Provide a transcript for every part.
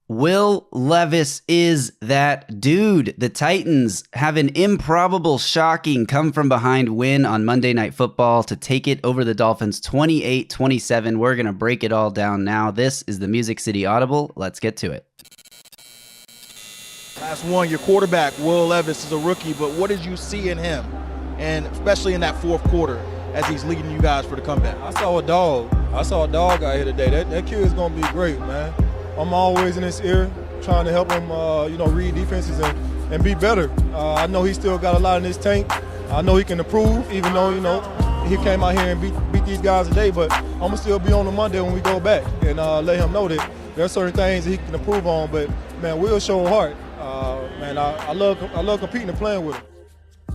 Will Levis is that dude. The Titans have an improbable, shocking come from behind win on Monday Night Football to take it over the Dolphins 28-27. We're going to break it all down now. This is the Music City Audible. Let's get to it. Last one, your quarterback, Will Levis, is a rookie, but what did you see in him? And especially in that fourth quarter as he's leading you guys for the comeback. I saw a dog out here today. That kid is going to be great, man. I'm always in his ear trying to help him, read defenses and be better. I know he still got a lot in his tank. I know he can improve, even though, he came out here and beat these guys today, but I'm going to still be on the Monday when we go back and let him know that there are certain things that he can improve on. But, man, Will show heart. I love competing and playing with him.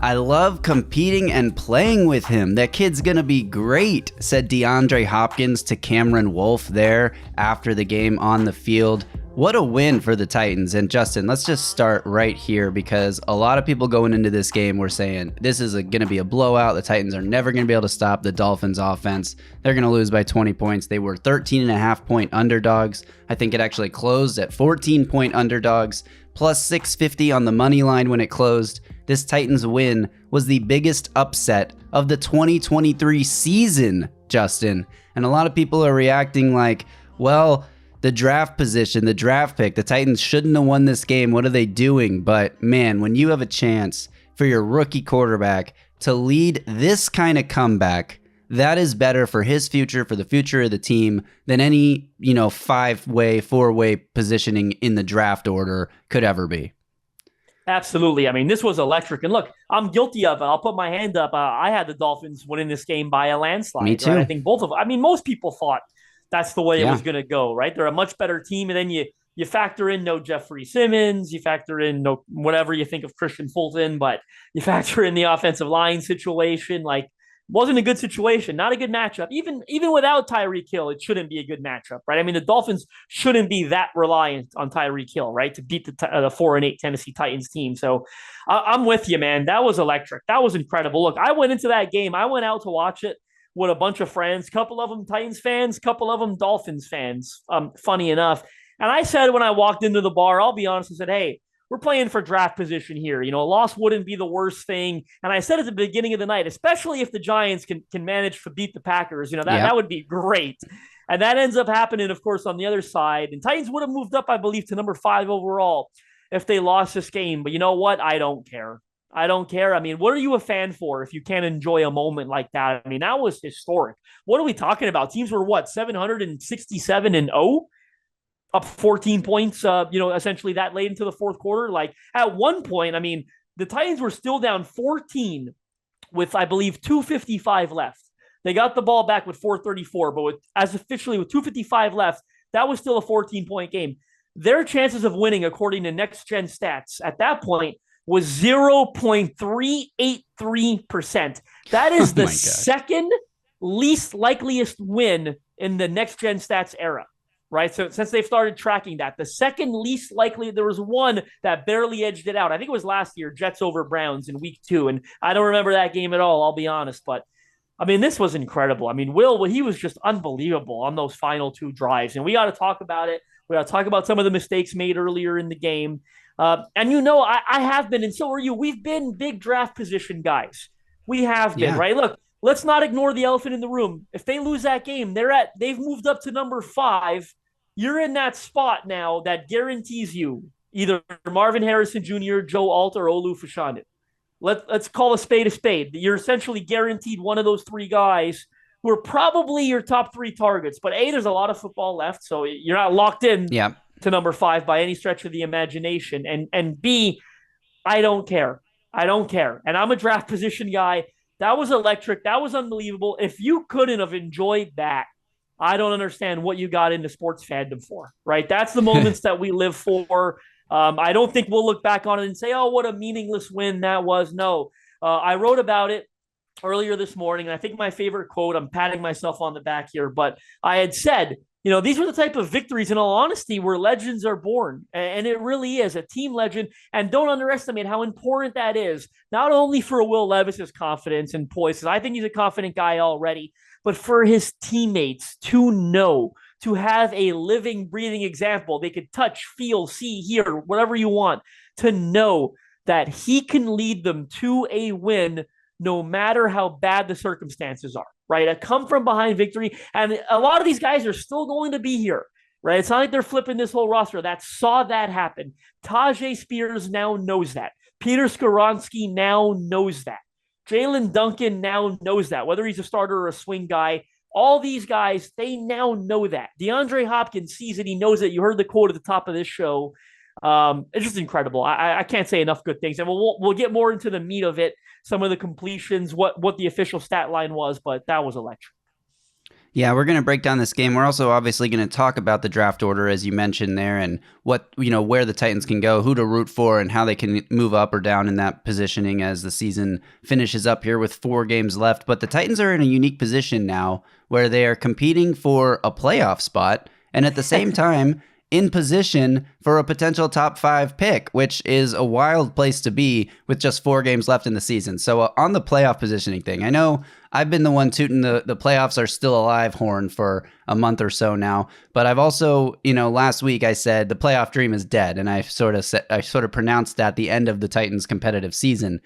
I love competing and playing with him. That kid's going to be great, said DeAndre Hopkins to Cameron Wolfe there after the game on the field. What a win for the Titans. And Justin, let's just start right here because a lot of people going into this game were saying this is going to be a blowout. The Titans are never going to be able to stop the Dolphins offense. They're going to lose by 20 points. They were 13.5-point underdogs. I think it actually closed at 14-point underdogs, plus 650 on the money line when it closed. This Titans win was the biggest upset of the 2023 season, Justin. And a lot of people are reacting like, well, the draft position, the draft pick, the Titans shouldn't have won this game. What are they doing? But man, when you have a chance for your rookie quarterback to lead this kind of comeback, that is better for his future, for the future of the team than any, five-way, four-way positioning in the draft order could ever be. Absolutely. I mean, this was electric. And look, I'm guilty of it. I'll put my hand up. I had the Dolphins winning this game by a landslide. Me too. Right? I think most people thought that's the way it was going to go, right? They're a much better team. And then you factor in no Jeffrey Simmons, you factor in no whatever you think of Christian Fulton, but you factor in the offensive line situation. Like, wasn't a good situation, not a good matchup. Even without Tyreek Hill, it shouldn't be a good matchup, right? I mean, the Dolphins shouldn't be that reliant on Tyreek Hill, right, to beat the 4-8 Tennessee Titans team. So I'm with you, man. That was electric. That was incredible. Look, I went into that game. I went out to watch it with a bunch of friends, couple of them Titans fans, couple of them Dolphins fans, funny enough. And I said when I walked into the bar, I'll be honest, I said, hey, we're playing for draft position here. A loss wouldn't be the worst thing. And I said at the beginning of the night, especially if the Giants can manage to beat the Packers, that would be great. And that ends up happening, of course, on the other side. And Titans would have moved up, I believe, to number 5 overall if they lost this game. But you know what? I don't care. I don't care. I mean, what are you a fan for if you can't enjoy a moment like that? I mean, that was historic. What are we talking about? Teams were 767-0? Up 14 points, essentially that late into the fourth quarter. Like at one point, I mean, the Titans were still down 14 with, I believe, 2:55 left. They got the ball back with 4:34, but with 2:55 left, that was still a 14-point game. Their chances of winning, according to Next Gen Stats, at that point was 0.383%. That is the second least likeliest win in the Next Gen Stats era. Right. So since they've started tracking that, the second least likely, there was one that barely edged it out. I think it was last year, Jets over Browns in week 2. And I don't remember that game at all, I'll be honest. But I mean, this was incredible. I mean, he was just unbelievable on those final 2 drives. And we got to talk about it. We got to talk about some of the mistakes made earlier in the game. I have been, and so are you. We've been big draft position guys. We have been, right? Look, let's not ignore the elephant in the room. If they lose that game, they've moved up to number 5. You're in that spot now that guarantees you either Marvin Harrison Jr., Joe Alt, or Olu Fashanu. Let's call a spade. You're essentially guaranteed one of those 3 guys who are probably your top 3 targets. But A, there's a lot of football left, so you're not locked in to number 5 by any stretch of the imagination. And B, I don't care. And I'm a draft position guy. That was electric. That was unbelievable. If you couldn't have enjoyed that, I don't understand what you got into sports fandom for, right? That's the moments that we live for. I don't think we'll look back on it and say, oh, what a meaningless win that was. No, I wrote about it earlier this morning, and I think my favorite quote, I'm patting myself on the back here, but I had said, these were the type of victories, in all honesty, where legends are born. And it really is a team legend. And don't underestimate how important that is, not only for Will Levis's confidence and poise, because I think he's a confident guy already, but for his teammates to know to have a living, breathing example. They could touch, feel, see, hear, whatever you want, to know that he can lead them to a win no matter how bad the circumstances are, right? A come from behind victory. And a lot of these guys are still going to be here, right? It's not like they're flipping this whole roster. That saw that happen. Tajay Spears now knows that. Peter Skoronski now knows that. Jalen Duncan now knows that, whether he's a starter or a swing guy. All these guys, they now know that. DeAndre Hopkins sees it. He knows it. You heard the quote at the top of this show. It's just incredible. I can't say enough good things. And we'll get more into the meat of it, some of the completions, what the official stat line was, but that was electric. Yeah, we're going to break down this game. We're also obviously going to talk about the draft order, as you mentioned there, and where the Titans can go, who to root for, and how they can move up or down in that positioning as the season finishes up here with 4 games left. But the Titans are in a unique position now where they are competing for a playoff spot, and at the same time in position for a potential top 5 pick, which is a wild place to be with just 4 games left in the season. So on the playoff positioning thing, I know I've been the one tooting the playoffs are still alive horn for a month or so now, but I've also, last week I said the playoff dream is dead, and I sort of pronounced that the end of the Titans' competitive season.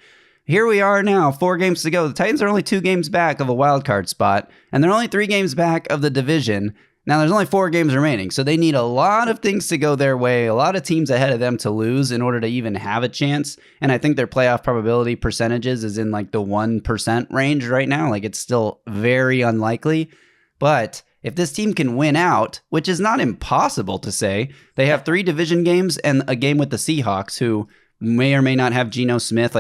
Here we are now, 4 games to go. The Titans are only 2 games back of a wild card spot, and they're only 3 games back of the division. Now, there's only 4 games remaining, so they need a lot of things to go their way, a lot of teams ahead of them to lose in order to even have a chance. And I think their playoff probability percentages is in like the 1% range right now. Like, it's still very unlikely. But if this team can win out, which is not impossible to say, they have 3 division games and a game with the Seahawks, who may or may not have Geno Smith.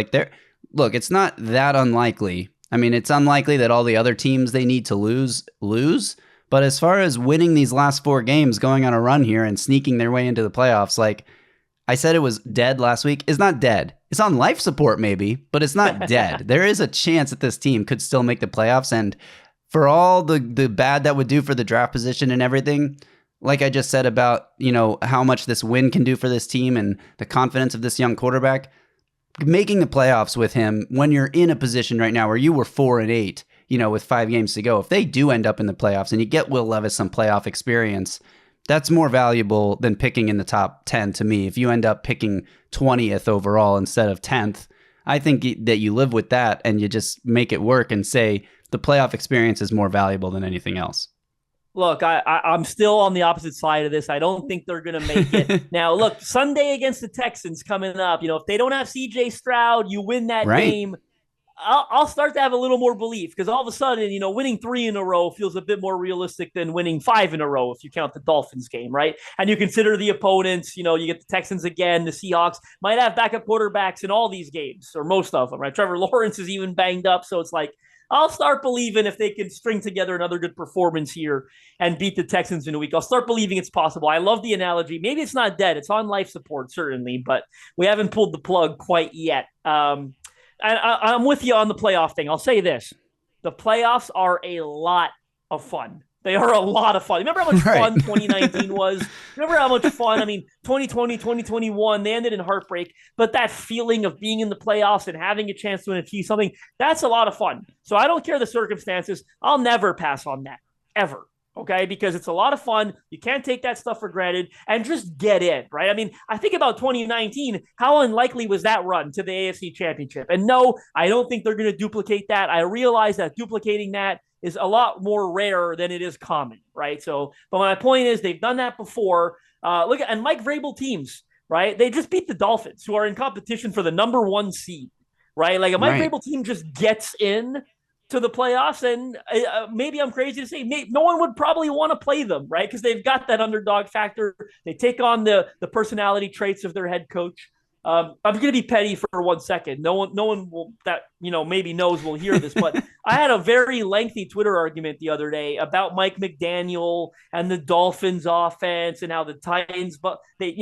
Look, it's not that unlikely. I mean, it's unlikely that all the other teams they need to lose. But as far as winning these last 4 games, going on a run here and sneaking their way into the playoffs, like I said it was dead last week, it's not dead. It's on life support maybe, but it's not dead. There is a chance that this team could still make the playoffs. And for all the bad that would do for the draft position and everything, like I just said about, how much this win can do for this team and the confidence of this young quarterback, making the playoffs with him when you're in a position right now where you were 4-8, with 5 games to go, if they do end up in the playoffs and you get Will Levis some playoff experience, that's more valuable than picking in the top 10 to me. If you end up picking 20th overall instead of 10th, I think that you live with that and you just make it work and say the playoff experience is more valuable than anything else. Look, I'm still on the opposite side of this. I don't think they're going to make it. Now, look, Sunday against the Texans coming up. If they don't have C.J. Stroud, you win that game. I'll start to have a little more belief because all of a sudden, winning 3 in a row feels a bit more realistic than winning 5 in a row if you count the Dolphins game, right? And you consider the opponents, you get the Texans again, the Seahawks might have backup quarterbacks in all these games or most of them, right? Trevor Lawrence is even banged up. So it's like, I'll start believing if they can string together another good performance here and beat the Texans in a week. I'll start believing it's possible. I love the analogy. Maybe it's not dead. It's on life support, certainly, but we haven't pulled the plug quite yet. I'm with you on the playoff thing. I'll say this. The playoffs are a lot of fun. They are a lot of fun. Remember how much fun 2019 was? Remember how much fun? 2020, 2021, they ended in heartbreak. But that feeling of being in the playoffs and having a chance to achieve something, that's a lot of fun. So I don't care the circumstances. I'll never pass on that, ever. Okay, because it's a lot of fun. You can't take that stuff for granted and just get in, right? I think about 2019, how unlikely was that run to the AFC Championship? And no, I don't think they're going to duplicate that. I realize that duplicating that is a lot more rare than it is common, right? So, but my point is they've done that before. And Mike Vrabel teams, right? They just beat the Dolphins, who are in competition for the number 1 seed, right? Like a Mike Vrabel team just gets in to the playoffs, and maybe I'm crazy to say no one would probably want to play them, right? Because they've got that underdog factor. They take on the personality traits of their head coach. I'm going to be petty for 1 second. No one will that maybe knows will hear this, but I had a very lengthy Twitter argument the other day about Mike McDaniel and the Dolphins offense and how the Titans, but they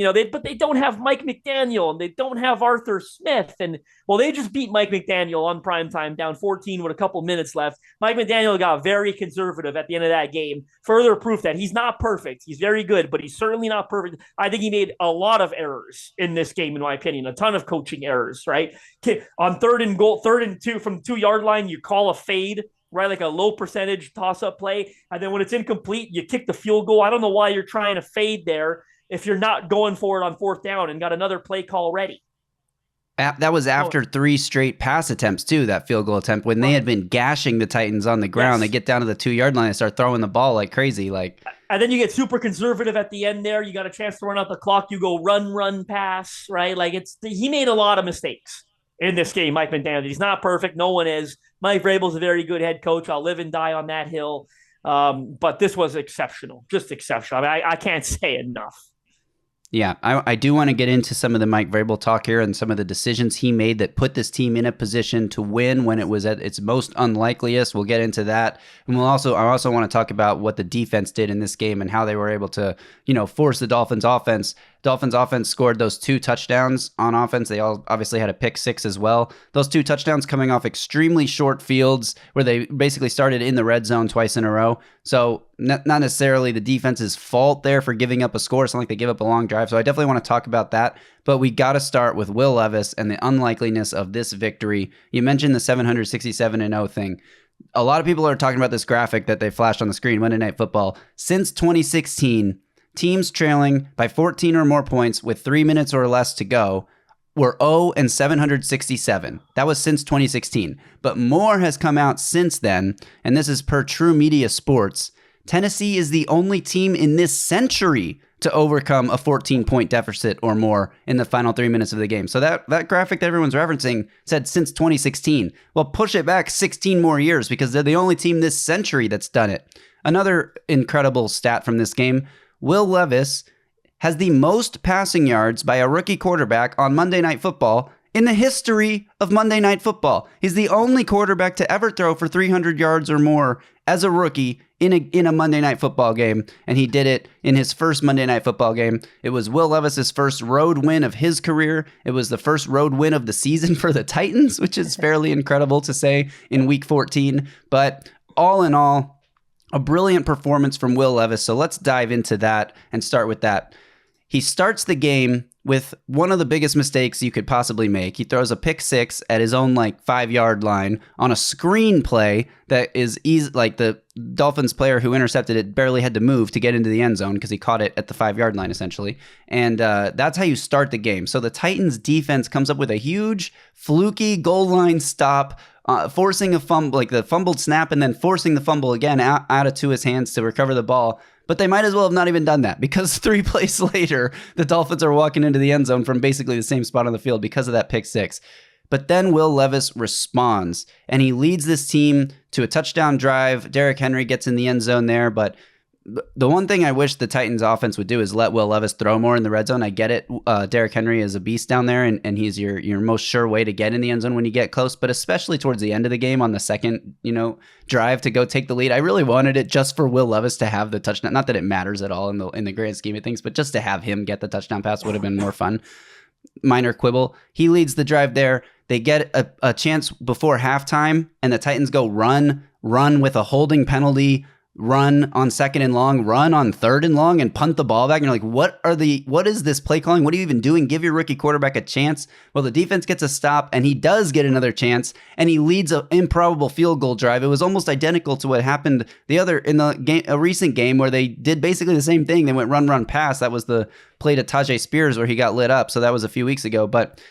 don't have Mike McDaniel and they don't have Arthur Smith, and they just beat Mike McDaniel on primetime down 14 with a couple minutes left. Mike McDaniel got very conservative at the end of that game. Further proof that he's not perfect. He's very good, but he's certainly not perfect. I think he made a lot of errors in this game, in my opinion, a ton of coaching errors, right? On 3rd and 2 from the 2-yard line, you call a fade right? Like a low percentage toss-up play. And then when it's incomplete, you kick the field goal. I don't know why you're trying to fade there if you're not going for it on 4th down and got another play call ready. That was after 3 straight pass attempts, too, that field goal attempt. When they had been gashing the Titans on the ground, They get down to the 2-yard line and start throwing the ball like crazy. And then you get super conservative at the end there. You got a chance to run out the clock. You go run, pass, right? He made a lot of mistakes in this game, Mike McDaniel. He's not perfect. No one is. Mike Vrabel's a very good head coach. I'll live and die on that hill. But this was exceptional, just exceptional. I mean, I can't say enough. Yeah, I do want to get into some of the Mike Vrabel talk here and some of the decisions he made that put this team in a position to win when it was at its most unlikeliest. We'll get into that. And I also want to talk about what the defense did in this game and how they were able to, force the Dolphins offense. Dolphins offense scored those 2 touchdowns on offense. They all obviously had a pick 6 as well. Those 2 touchdowns coming off extremely short fields where they basically started in the red zone twice in a row. So not necessarily the defense's fault there for giving up a score. It's not like they give up a long drive. So I definitely want to talk about that. But we got to start with Will Levis and the unlikeliness of this victory. You mentioned the 767-0 thing. A lot of people are talking about this graphic that they flashed on the screen, Monday Night Football. Since 2016, teams trailing by 14 or more points with 3 minutes or less to go were 0-767. That was since 2016. But more has come out since then, and this is per True Media Sports. Tennessee is the only team in this century to overcome a 14-point deficit or more in the final 3 minutes of the game. So that graphic that everyone's referencing said since 2016. Well, push it back 16 more years because they're the only team this century that's done it. Another incredible stat from this game, Will Levis has the most passing yards by a rookie quarterback on Monday Night Football in the history of Monday Night Football. He's the only quarterback to ever throw for 300 yards or more as a rookie in a Monday Night Football game, and he did it in his first Monday Night Football game. It was Will Levis's first road win of his career. It was the first road win of the season for the Titans, which is fairly incredible to say in Week 14. But all in all, a brilliant performance from Will Levis. So let's dive into that and start with that. He starts the game with one of the biggest mistakes you could possibly make. He throws a pick 6 at his own 5-yard line on a screen play that is easy. The Dolphins player who intercepted it barely had to move to get into the end zone because he caught it at the 5-yard line essentially. And that's how you start the game. So the Titans defense comes up with a huge fluky goal line stop, forcing a fumble, the fumbled snap and then forcing the fumble again out of Tua's hands to recover the ball. But they might as well have not even done that because 3 plays later, the Dolphins are walking into the end zone from basically the same spot on the field because of that pick 6. But then Will Levis responds, and he leads this team to a touchdown drive. Derrick Henry gets in the end zone there, but the one thing I wish the Titans offense would do is let Will Levis throw more in the red zone. I get it. Derrick Henry is a beast down there, and he's your most sure way to get in the end zone when you get close, but especially towards the end of the game on the second, drive to go take the lead. I really wanted it just for Will Levis to have the touchdown. Not that it matters at all in the grand scheme of things, but just to have him get the touchdown pass would have been more fun. Minor quibble. He leads the drive there. They get a chance before halftime, and the Titans go run with a holding penalty, run on 2nd and long, run on 3rd and long, and punt the ball back. And you're like, what is this play calling? What are you even doing? Give your rookie quarterback a chance. Well, the defense gets a stop, and he does get another chance, and he leads an improbable field goal drive. It was almost identical to what happened in a recent game where they did basically the same thing. They went run, pass. That was the play to Tajay Spears where he got lit up. So that was a few weeks ago. But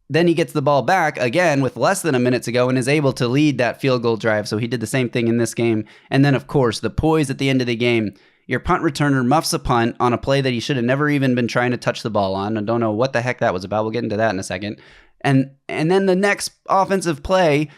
then he gets the ball back again with less than a minute to go and is able to lead that field goal drive. So he did the same thing in this game. And then, of course, the poise at the end of the game. Your punt returner muffs a punt on a play that he should have never even been trying to touch the ball on. I don't know what the heck that was about. We'll get into that in a second. And then the next offensive play,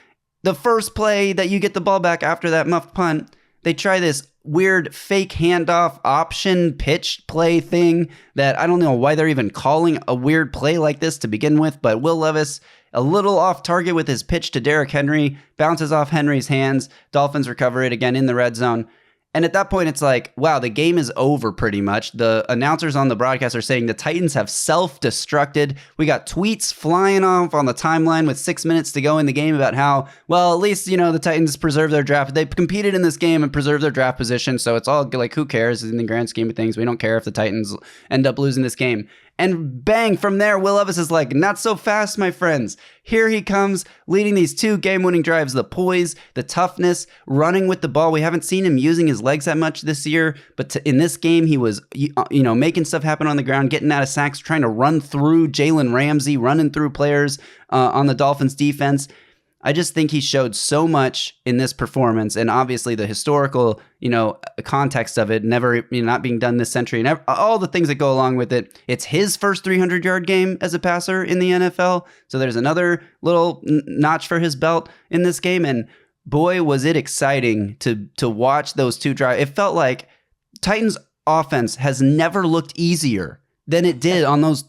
the first play that you get the ball back after that muffed punt, they try this weird fake handoff option pitch play thing that I don't know why they're even calling a weird play like this to begin with, but Will Levis, a little off target with his pitch to Derrick Henry, bounces off Henry's hands. Dolphins recover it again in the red zone. And at that point, it's like, wow, the game is over pretty much. The announcers on the broadcast are saying the Titans have self-destructed. We got tweets flying off on the timeline with 6 minutes to go in the game about how, well, at least, the Titans preserved their draft. They competed in this game and preserved their draft position. So it's all like, who cares in the grand scheme of things? We don't care if the Titans end up losing this game. And bang, from there, Will Levis is like, not so fast, my friends. Here he comes, leading these 2 game-winning drives, the poise, the toughness, running with the ball. We haven't seen him using his legs that much this year, but in this game, he was, making stuff happen on the ground, getting out of sacks, trying to run through Jalen Ramsey, running through players on the Dolphins defense. I just think he showed so much in this performance, and obviously the historical, context of it, never, not being done this century, and all the things that go along with it. It's his first 300-yard game as a passer in the NFL, so there's another little notch for his belt in this game, and boy, was it exciting to watch those 2 drives. It felt like Titans offense has never looked easier than it did on those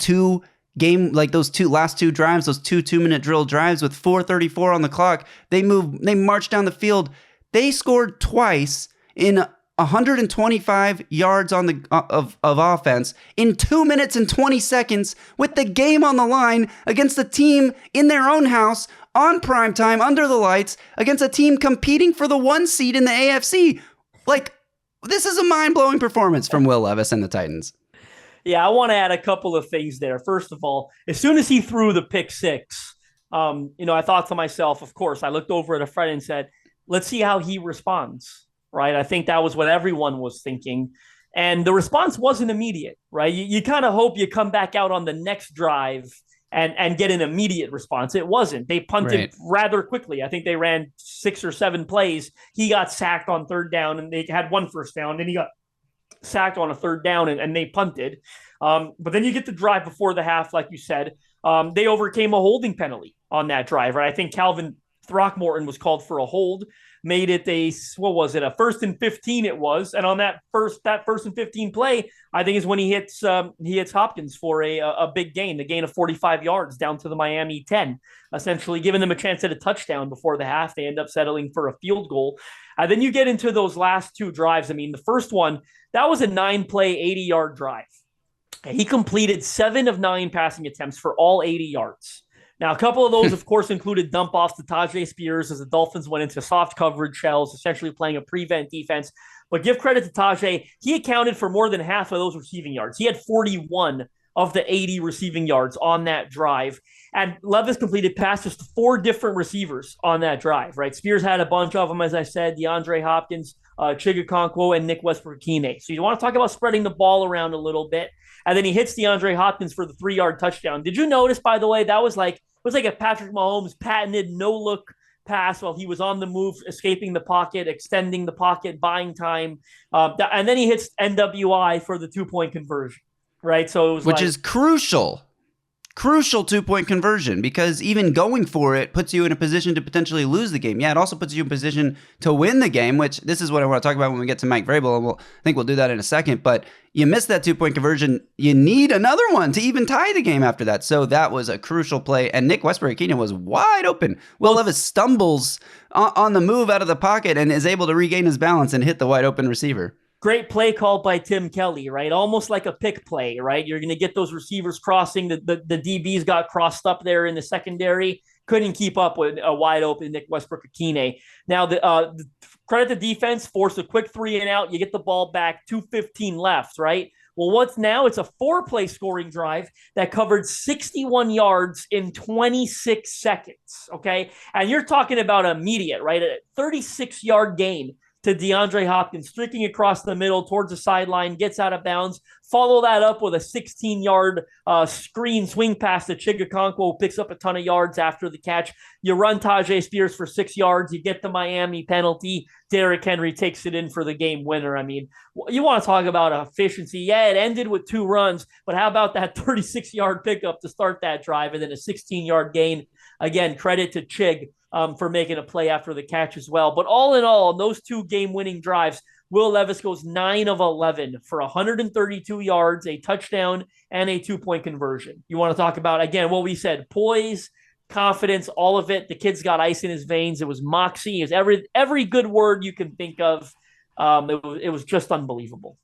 those last 2 drives, those 2-minute drill drives with 4:34 on the clock. They marched down the field. They scored twice in 125 yards of offense in 2 minutes and 20 seconds with the game on the line against a team in their own house on primetime under the lights against a team competing for the 1 seed in the AFC. Like, this is a mind-blowing performance from Will Levis and the Titans. Yeah, I want to add a couple of things there. First of all, as soon as he threw the pick 6, I thought to myself, of course, I looked over at a friend and said, let's see how he responds, right? I think that was what everyone was thinking. And the response wasn't immediate, right? You kind of hope you come back out on the next drive and get an immediate response. It wasn't. They punted rather quickly. I think they ran 6 or 7 plays. He got sacked on 3rd down, and they had 1 first down. Then he got sacked on a 3rd down and they punted. But then you get the drive before the half, like you said. They overcame a holding penalty on that drive, right? I think Calvin Throckmorton was called for a hold, made it a 1st and 15 it was. And on that first and 15 play, I think is when he hits Hopkins for a big gain, the gain of 45 yards down to the Miami 10, essentially giving them a chance at a touchdown before the half. They end up settling for a field goal. Then you get into those last 2 drives. I mean, the first one, that was a 9-play, 80-yard drive. He completed 7 of 9 passing attempts for all 80 yards. Now, a couple of those, of course, included dump-offs to Tajay Spears as the Dolphins went into soft coverage shells, essentially playing a prevent defense. But give credit to Tajay. He accounted for more than half of those receiving yards. He had 41 of the 80 receiving yards on that drive. And Levis completed passes to 4 different receivers on that drive, right? Spears had a bunch of them, as I said, DeAndre Hopkins, Chigakonkwo, and Nick Westbrook-Ikine. So you want to talk about spreading the ball around a little bit. And then he hits DeAndre Hopkins for the 3-yard touchdown. Did you notice, by the way, that was like a Patrick Mahomes patented no-look pass while he was on the move, escaping the pocket, extending the pocket, buying time. And then he hits NWI for the 2-point conversion, right? So it was Which is crucial 2-point conversion, because even going for it puts you in a position to potentially lose the game. Yeah, it also puts you in a position to win the game, which this is what I want to talk about when we get to Mike Vrabel, and I think we'll do that in a second. But you miss that 2-point conversion, you need another one to even tie the game after that. So that was a crucial play, and Nick Westbrook-Ikine was wide open. Will Levis stumbles on the move out of the pocket and is able to regain his balance and hit the wide open receiver. Great play called by Tim Kelly, right? Almost like a pick play, right? You're going to get those receivers crossing. The DBs got crossed up there in the secondary. Couldn't keep up with a wide open Nick Westbrook-Ikine. Now, the credit the defense, forced a quick 3-and-out. You get the ball back, 2:15 left, right? Well, what's now? It's a 4-play scoring drive that covered 61 yards in 26 seconds, okay? And you're talking about immediate, right? A 36-yard gain to DeAndre Hopkins, streaking across the middle towards the sideline, gets out of bounds. Follow that up with a 16-yard screen swing pass to Chigakonkwo, who picks up a ton of yards after the catch. You run Tajay Spears for 6 yards. You get the Miami penalty. Derrick Henry takes it in for the game winner. I mean, you want to talk about efficiency. Yeah, it ended with 2 runs, but how about that 36-yard pickup to start that drive and then a 16-yard gain? Again, credit to Chig for making a play after the catch as well. But all in all, those 2 game-winning drives, Will Levis goes 9 of 11 for 132 yards, a touchdown, and a 2-point conversion. You want to talk about, again, what we said, poise, confidence, all of it. The kid's got ice in his veins. It was moxie. It was every good word you can think of. It was just unbelievable.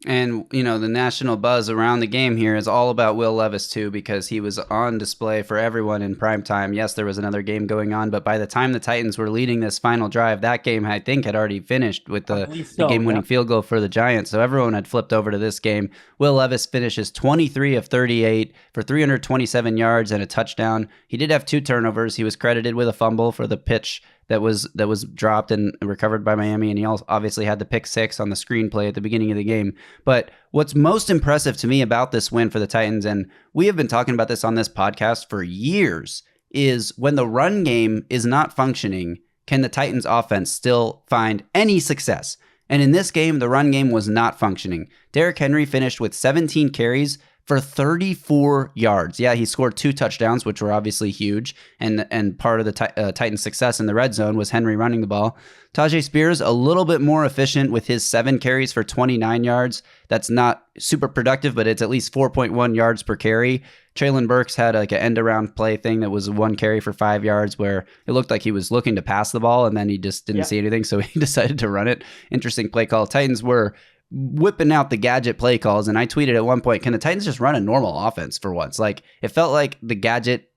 And, the national buzz around the game here is all about Will Levis, too, because he was on display for everyone in prime time. Yes, there was another game going on, but by the time the Titans were leading this final drive, that game, I think, had already finished with the game-winning field goal for the Giants. So everyone had flipped over to this game. Will Levis finishes 23 of 38 for 327 yards and a touchdown. He did have 2 turnovers. He was credited with a fumble for the pitch that was dropped and recovered by Miami, and he also obviously had the pick 6 on the screenplay at the beginning of the game. But what's most impressive to me about this win for the Titans, and we have been talking about this on this podcast for years, is when the run game is not functioning, can the Titans offense still find any success? And in this game, the run game was not functioning. Derrick Henry finished with 17 carries for 34 yards. Yeah, he scored 2 touchdowns, which were obviously huge, and part of the Titans' success in the red zone was Henry running the ball. Tyjae Spears, a little bit more efficient with his 7 carries for 29 yards. That's not super productive, but it's at least 4.1 yards per carry. Treylon Burks had like an end-around play thing that was 1 carry for 5 yards where it looked like he was looking to pass the ball, and then he just didn't see anything, so he decided to run it. Interesting play call. Titans were whipping out the gadget play calls, and I tweeted at one point, can the Titans just run a normal offense for once? Like, it felt like the gadget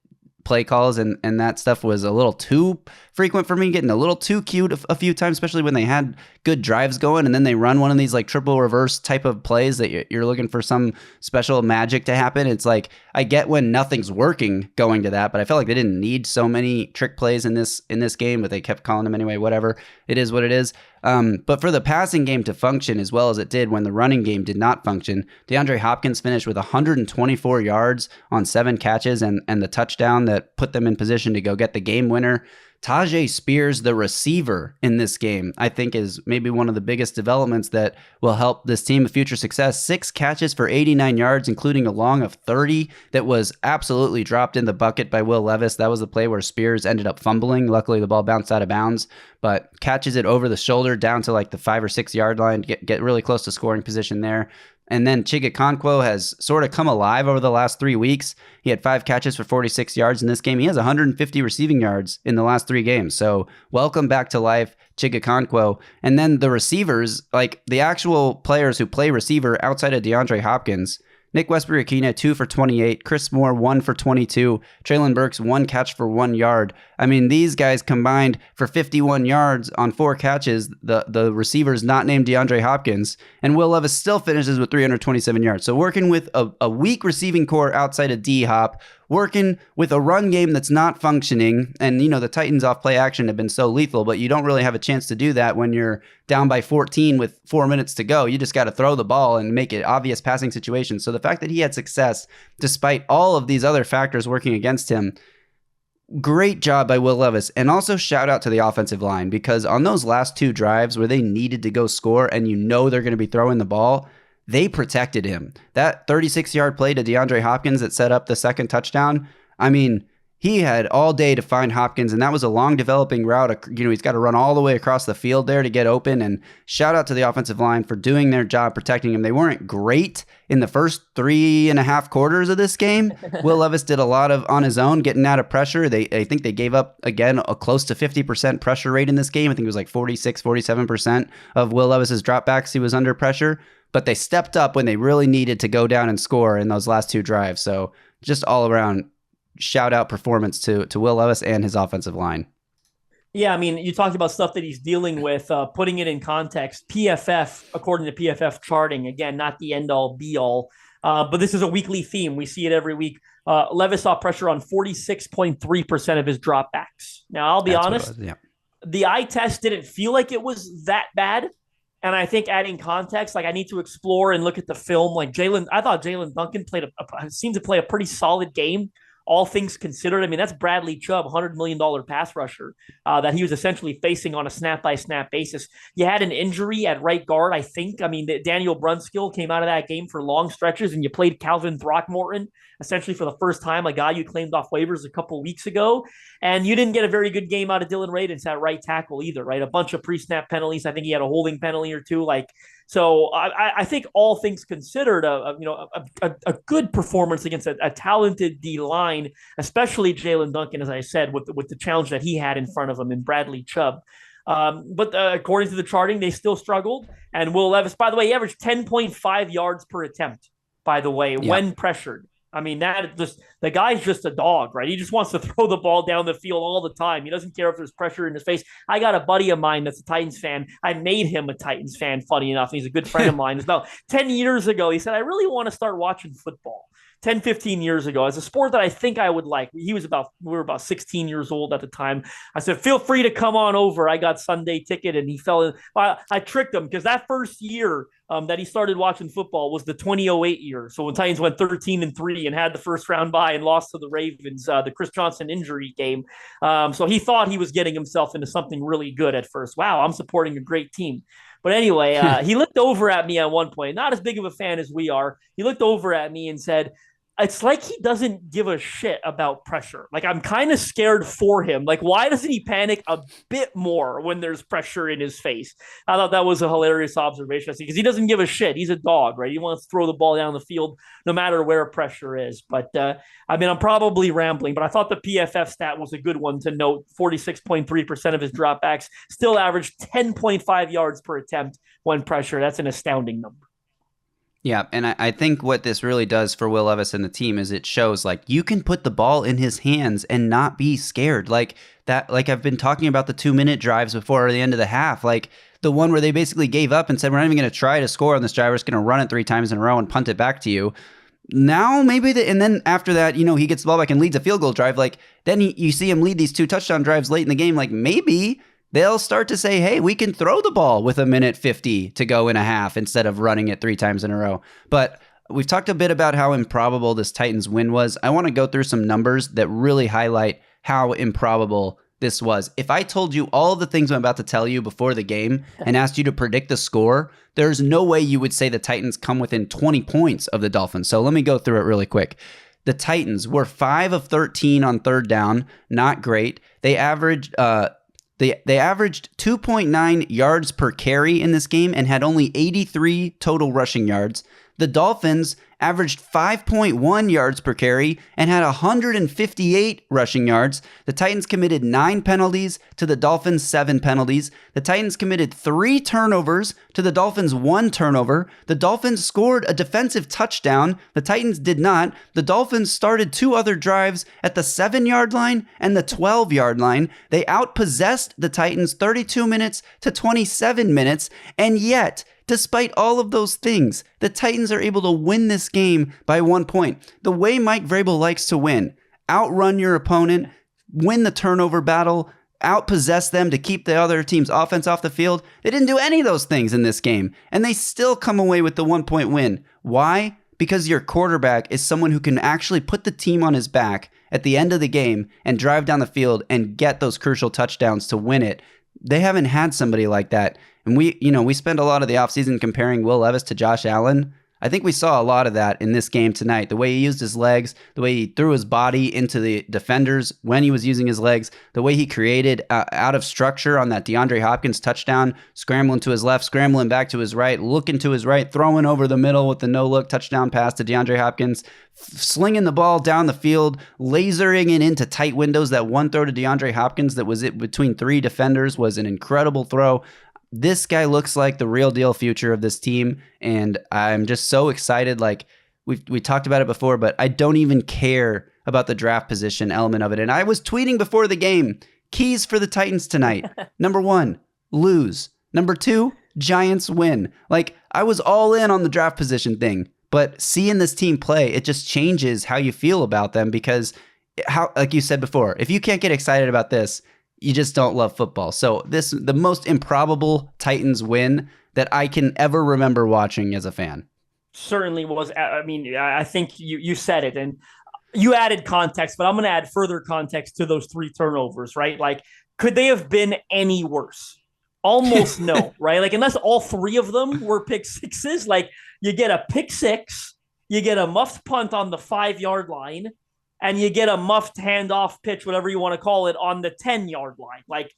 play calls and that stuff was a little too frequent for me, getting a little too cute a few times, especially when they had good drives going, and then they run one of these like triple reverse type of plays that you're looking for some special magic to happen. It's like, I get when nothing's working going to that, but I felt like they didn't need so many trick plays in this game, but they kept calling them anyway. Whatever, it is what it is. But for the passing game to function as well as it did when the running game did not function, DeAndre Hopkins finished with 124 yards on 7 catches and the touchdown that put them in position to go get the game winner. Tyjae Spears, the receiver in this game, I think is maybe one of the biggest developments that will help this team of future success. 6 catches for 89 yards, including a long of 30 that was absolutely dropped in the bucket by Will Levis. That was the play where Spears ended up fumbling. Luckily, the ball bounced out of bounds, but catches it over the shoulder down to like the 5 or 6 yard line, get really close to scoring position there. And then Chigakonkwo has sort of come alive over the last 3 weeks. He had 5 catches for 46 yards in this game. He has 150 receiving yards in the last 3 games. So welcome back to life, Chigakonkwo. And then the receivers, like the actual players who play receiver outside of DeAndre Hopkins, Nick Westbrook-Ikhine, 2 for 28. Chris Moore, 1 for 22. Treylon Burks, 1 catch for 1 yard. I mean, these guys combined for 51 yards on 4 catches. The receivers not named DeAndre Hopkins. And Will Levis still finishes with 327 yards. So working with a weak receiving core outside of D-Hop, working with a run game that's not functioning. And, the Titans off play action have been so lethal, but you don't really have a chance to do that when you're down by 14 with 4 minutes to go. You just got to throw the ball and make it obvious passing situations. So the fact that he had success despite all of these other factors working against him, great job by Will Levis. And also shout out to the offensive line, because on those last 2 drives where they needed to go score and they're going to be throwing the ball, they protected him. That 36-yard play to DeAndre Hopkins that set up the second touchdown, I mean, he had all day to find Hopkins, and that was a long developing route. He's got to run all the way across the field there to get open, and shout out to the offensive line for doing their job protecting him. They weren't great in the first 3.5 quarters of this game. Will Levis did a lot of on his own, getting out of pressure. I think they gave up, again, a close to 50% pressure rate in this game. I think it was like 46, 47% of Will Levis's dropbacks he was under pressure. But they stepped up when they really needed to go down and score in those last 2 drives. So just all around shout out performance to Will Levis and his offensive line. Yeah, I mean, you talked about stuff that he's dealing with, putting it in context. PFF, according to PFF charting, again, not the end-all, be-all, but this is a weekly theme. We see it every week. Levis saw pressure on 46.3% of his dropbacks. Now, I'll be honest, the eye test didn't feel like it was that bad. And I think adding context, like I need to explore and look at the film. Like I thought Jalen Duncan seemed to play a pretty solid game, all things considered. I mean, that's Bradley Chubb, $100 million pass rusher that he was essentially facing on a snap-by-snap basis. You had an injury at right guard, I think. I mean, Daniel Brunskill came out of that game for long stretches, and you played Calvin Throckmorton essentially for the first time, a guy you claimed off waivers a couple of weeks ago. And you didn't get a very good game out of Dylan Radins at right tackle either, right? A bunch of pre-snap penalties. I think he had a holding penalty or 2. So I think all things considered, a good performance against a talented D-line, especially Jalen Duncan, as I said, with the challenge that he had in front of him in Bradley Chubb. But according to the charting, they still struggled. And Will Levis, by the way, he averaged 10.5 yards per attempt, by the way, when pressured. I mean, the guy's just a dog, right? He just wants to throw the ball down the field all the time. He doesn't care if there's pressure in his face. I got a buddy of mine that's a Titans fan. I made him a Titans fan, funny enough. He's a good friend of mine. About 10 years ago, he said, I really want to start watching football. 10, 15 years ago, as a sport that I think I would like. We were about 16 years old at the time. I said, feel free to come on over. I got Sunday ticket, and he fell in. I tricked him because that first year that he started watching football was the 2008 year. So when Titans went 13-3 and had the first round bye and lost to the Ravens, the Chris Johnson injury game. So he thought he was getting himself into something really good at first. Wow, I'm supporting a great team. But anyway, he looked over at me at one point, not as big of a fan as we are. He looked over at me and said, it's like he doesn't give a shit about pressure. Like, I'm kind of scared for him. Like, why doesn't he panic a bit more when there's pressure in his face? I thought that was a hilarious observation, because he doesn't give a shit. He's a dog, right? He wants to throw the ball down the field no matter where pressure is. But, I mean, I'm probably rambling, but I thought the PFF stat was a good one to note. 46.3% of his dropbacks still averaged 10.5 yards per attempt when pressure. That's an astounding number. Yeah, and I think what this really does for Will Levis and the team is it shows, like, you can put the ball in his hands and not be scared. Like that, like I've been talking about the 2-minute drives before the end of the half, like the one where they basically gave up and said, we're not even going to try to score on this drive. We're just going to run it 3 times in a row and punt it back to you. Now, maybe, and then after that, he gets the ball back and leads a field goal drive. Like, then you see him lead these 2 touchdown drives late in the game. Like, maybe they'll start to say, hey, we can throw the ball with 1:50 to go in a half instead of running it 3 times in a row. But we've talked a bit about how improbable this Titans win was. I want to go through some numbers that really highlight how improbable this was. If I told you all the things I'm about to tell you before the game and asked you to predict the score, there's no way you would say the Titans come within 20 points of the Dolphins. So let me go through it really quick. The Titans were 5 of 13 on third down. Not great. They averaged... They averaged 2.9 yards per carry in this game and had only 83 total rushing yards. The Dolphins averaged 5.1 yards per carry and had 158 rushing yards. The Titans committed 9 penalties to the Dolphins' 7 penalties. The Titans committed 3 turnovers to the Dolphins' 1 turnover. The Dolphins scored a defensive touchdown. The Titans did not. The Dolphins started 2 other drives at the 7-yard line and the 12-yard line. They outpossessed the Titans 32 minutes to 27 minutes, and yet, despite all of those things, the Titans are able to win this game by 1 point. The way Mike Vrabel likes to win: outrun your opponent, win the turnover battle, outpossess them to keep the other team's offense off the field. They didn't do any of those things in this game, and they still come away with the 1-point win. Why? Because your quarterback is someone who can actually put the team on his back at the end of the game and drive down the field and get those crucial touchdowns to win it. They haven't had somebody like that. And we spent a lot of the offseason comparing Will Levis to Josh Allen. I think we saw a lot of that in this game tonight. The way he used his legs, the way he threw his body into the defenders when he was using his legs, the way he created out of structure on that DeAndre Hopkins touchdown, scrambling to his left, scrambling back to his right, looking to his right, throwing over the middle with the no-look touchdown pass to DeAndre Hopkins, slinging the ball down the field, lasering it into tight windows. That one throw to DeAndre Hopkins that was it between 3 defenders was an incredible throw. This guy looks like the real deal future of this team, and I'm just so excited. Like, we talked about it before, but I don't even care about the draft position element of it. And I was tweeting before the game, keys for the Titans tonight. Number 1, lose. Number 2, Giants win. Like, I was all in on the draft position thing, but seeing this team play, it just changes how you feel about them, because like you said before, if you can't get excited about this, you just don't love football. So the most improbable Titans win that I can ever remember watching as a fan. Certainly was. I mean, I think you said it, and you added context, but I'm going to add further context to those 3 turnovers, right? Like, could they have been any worse? Almost no, right? Like, unless all 3 of them were pick sixes, like, you get a pick 6, you get a muffed punt on the 5-yard line, and you get a muffed handoff pitch, whatever you want to call it, on the 10-yard line. Like,